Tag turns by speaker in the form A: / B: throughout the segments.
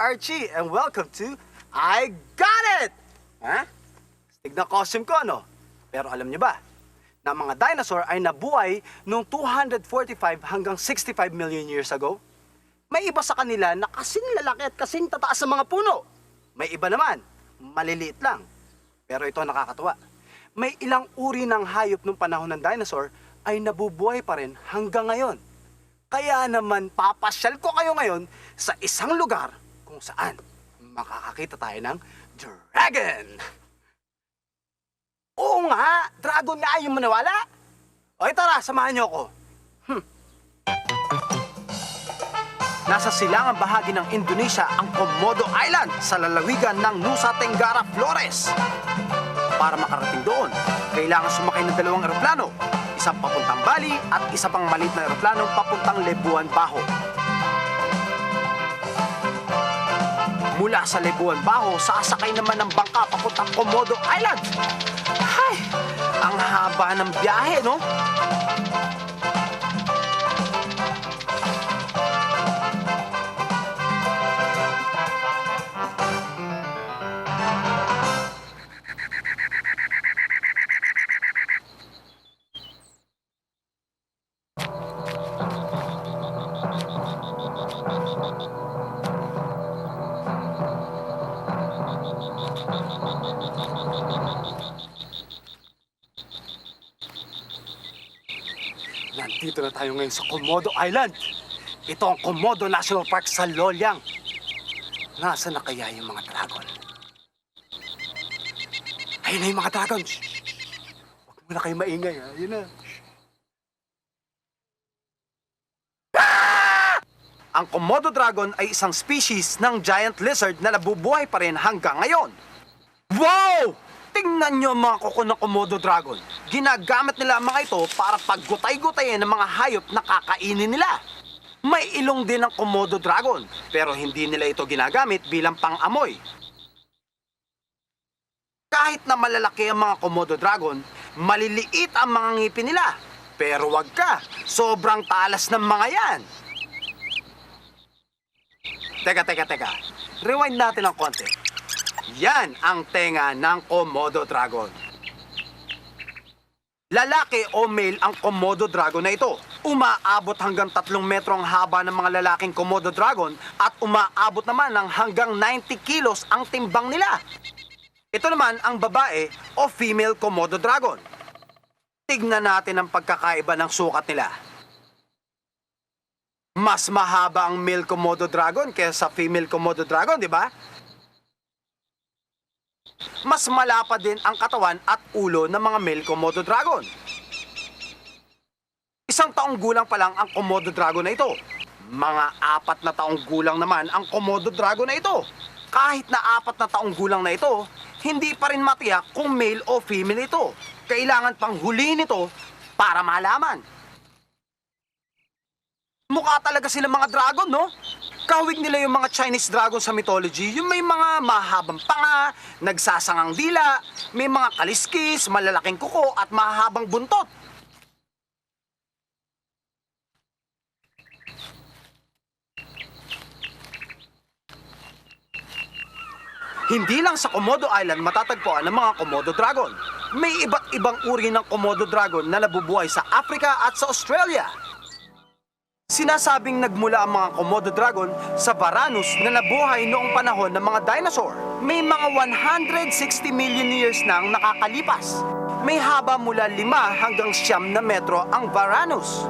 A: Archie, and welcome to I Got It! Ha? Stig na costume ko, no? Pero alam niyo ba, na mga dinosaur ay nabuhay noong 245 hanggang 65 million years ago? May iba sa kanila na kasing lalaki at kasing tataas sa mga puno. May iba naman, maliliit lang. Pero ito nakakatuwa. May ilang uri ng hayop nung panahon ng dinosaur ay nabubuhay pa rin hanggang ngayon. Kaya naman papasyal ko kayo ngayon sa isang lugar kung saan makakakita tayo ng dragon. Oo nga, dragon nga yung maniwala. O tara, samahan niyo ako. Nasa silangang bahagi ng Indonesia ang Komodo Island sa lalawigan ng Nusa Tenggara, Flores. Para makarating doon, kailangan sumakay ng dalawang eroplano. Isang papuntang Bali at isa pang maliit na eroplano papuntang Lebuan Bajo. Mula sa Lebuan Bajo, sasakay naman ng bangka papuntang Komodo Island. Ay, ang haba ng biyahe, no? Nandito na tayo ngayon sa Komodo Island. Ito ang Komodo National Park sa Loyang. Nasaan na kaya yung mga dragon? Ayun na yung mga dragon. Huwag mo na kayo maingay, ha? Ayun na. Ah! Ang Komodo dragon ay isang species ng giant lizard na nabubuhay pa rin hanggang ngayon. Wow! Tingnan nyo ang mga kuko ng Komodo dragon. Ginagamit nila ang mga ito para paggutay-gutayin ng mga hayop na kakainin nila. May ilong din ang Komodo dragon, pero hindi nila ito ginagamit bilang pang-amoy. Kahit na malalaki ang mga Komodo dragon, maliliit ang mga ngipin nila. Pero wag ka, sobrang talas ng mga yan. Teka. Rewind natin ng konti. Yan ang tenga ng Komodo dragon. Lalaki o male ang Komodo dragon na ito. Umaabot hanggang 3 metro ang haba ng mga lalaking Komodo dragon at umaabot naman ng hanggang 90 kilos ang timbang nila. Ito naman ang babae o female Komodo dragon. Tignan natin ang pagkakaiba ng sukat nila. Mas mahaba ang male Komodo dragon kaysa female Komodo dragon, di ba? Mas malapad din ang katawan at ulo ng mga male Komodo dragon. 1 taong gulang pa lang ang Komodo dragon na ito. Mga 4 na taong gulang naman ang Komodo dragon na ito. Kahit na 4 na taong gulang na ito, hindi pa rin matiyak kung male o female ito. Kailangan pang huliin ito para malaman. Mukha talaga sila mga dragon, no? Kahawig nila yung mga Chinese dragon sa mythology, yung may mga mahabang panga, nagsasangang dila, may mga kaliskis, malalaking kuko at mahabang buntot. Hindi lang sa Komodo Island matatagpuan ang mga Komodo dragon. May iba't ibang uri ng Komodo dragon na nabubuhay sa Africa at sa Australia. Sinasabing nagmula ang mga Komodo dragon sa Varanus na nabuhay noong panahon ng mga dinosaur. May mga 160 million years nang nakakalipas. May haba mula 5 hanggang 9 na metro ang Varanus.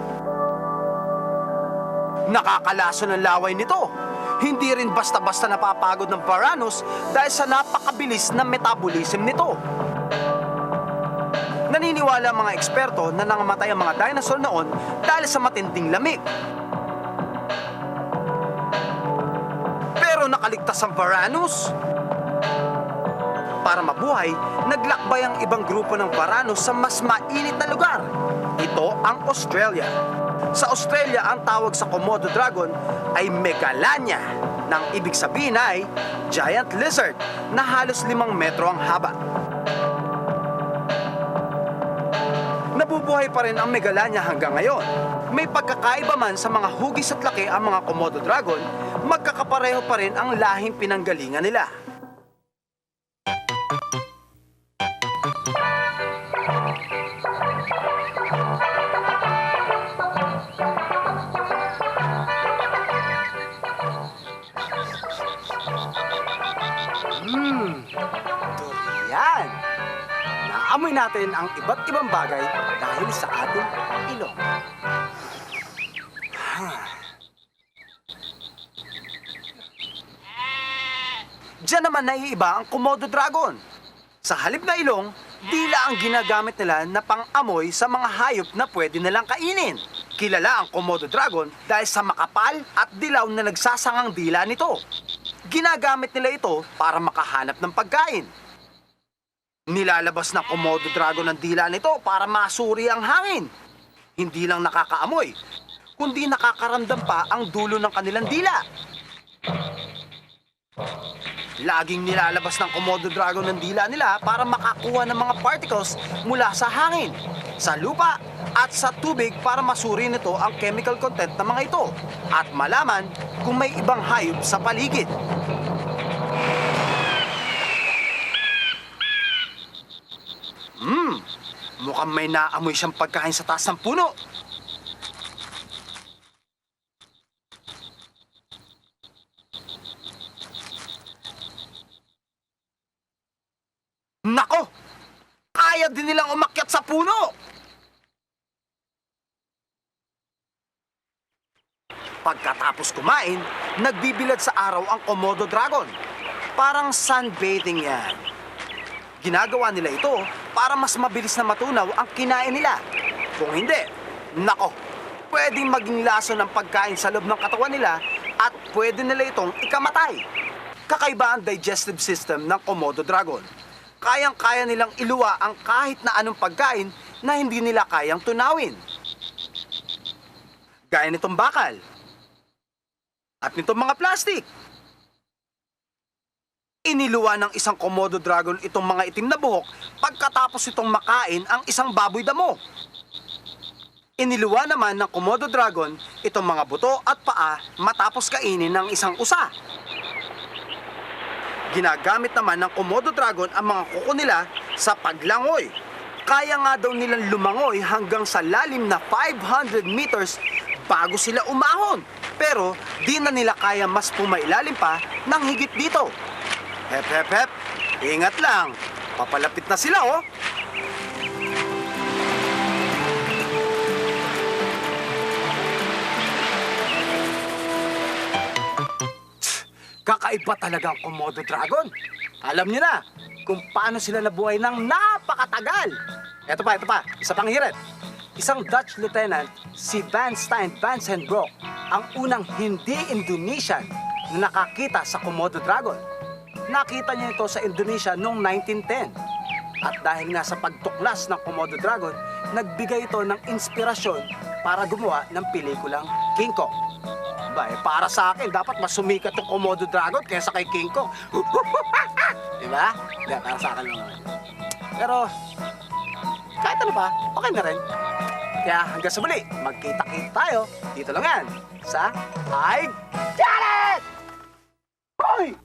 A: Nakakalaso ng laway nito. Hindi rin basta-basta napapagod ng Varanus dahil sa napakabilis na metabolism nito. Naniniwala ang mga eksperto na nangamatay ang mga dinosaur noon dahil sa matinding lamig. Pero nakaligtas ang Varanus. Para mabuhay, naglakbay ang ibang grupo ng Varanus sa mas mainit na lugar. Ito ang Australia. Sa Australia, ang tawag sa Komodo dragon ay Megalania, nang ibig sabihin ay giant lizard na halos 5 metro ang haba. Nabubuhay pa rin ang Megalania hanggang ngayon. May pagkakaiba man sa mga hugis at laki ang mga Komodo dragon, magkakapareho pa rin ang lahing pinanggalingan nila. Durian! Naamoy natin ang iba't ibang bagay dahil sa ating ilong. Diyan naman naiiba ang Komodo dragon. Sa halip na ilong, dila ang ginagamit nila na pang-amoy sa mga hayop na pwede nilang kainin. Kilala ang Komodo dragon dahil sa makapal at dilaw na nagsasangang dila nito. Ginagamit nila ito para makahanap ng pagkain. Nilalabas ng Komodo dragon ang dila nito para masuri ang hangin. Hindi lang nakakaamoy, kundi nakakaramdam pa ang dulo ng kanilang dila. Laging nilalabas ng Komodo dragon ng dila nila para makakuha ng mga particles mula sa hangin, sa lupa at sa tubig para masuri nito ang chemical content ng mga ito at malaman kung may ibang hayop sa paligid. Mukhang may naamoy siyang pagkain sa taas ng puno. Nako! Kaya din nilang umakyat sa puno! Pagkatapos kumain, nagbibilad sa araw ang Komodo dragon. Parang sunbathing yan. Ginagawa nila ito para mas mabilis na matunaw ang kinain nila. Kung hindi, nako, pwedeng maging lason ng pagkain sa loob ng katawan nila at pwede nila itong ikamatay. Kakaiba ang digestive system ng Komodo dragon. Kayang-kaya nilang iluwa ang kahit na anong pagkain na hindi nila kayang tunawin. Gaya nitong bakal at nitong mga plastic. Iniluwa ng isang Komodo dragon itong mga itim na buhok pagkatapos itong makain ang isang baboy damo. Iniluwa naman ng Komodo dragon itong mga buto at paa matapos kainin ng isang usa. Ginagamit naman ng Komodo dragon ang mga kuko nila sa paglangoy. Kaya nga daw nilang lumangoy hanggang sa lalim na 500 meters bago sila umahon. Pero di na nila kaya mas pumailalim pa ng higit dito. Hep, hep, hep. Ingat lang. Papalapit na sila, oh. Kakaiba talaga ang Komodo dragon. Alam niyo na kung paano sila nabuhay ng napakatagal. Ito pa. Isa pang hirit. Isang Dutch lieutenant, si Van Stein van den Broek, ang unang hindi Indonesian na nakakita sa Komodo dragon. Nakita niya ito sa Indonesia noong 1910. At dahil nga sa pagtuklas ng Komodo dragon, nagbigay ito ng inspirasyon para gumawa ng pelikulang King Kong. Para sa akin, dapat mas sumikat yung Komodo dragon kaysa kay King Kong. Diba? Hindi, para sa akin lang naman. Pero, kahit ano pa, okay na rin. Kaya hanggang sa muli, magkita-kita tayo. Dito lang yan, sa I Got It! Hoy!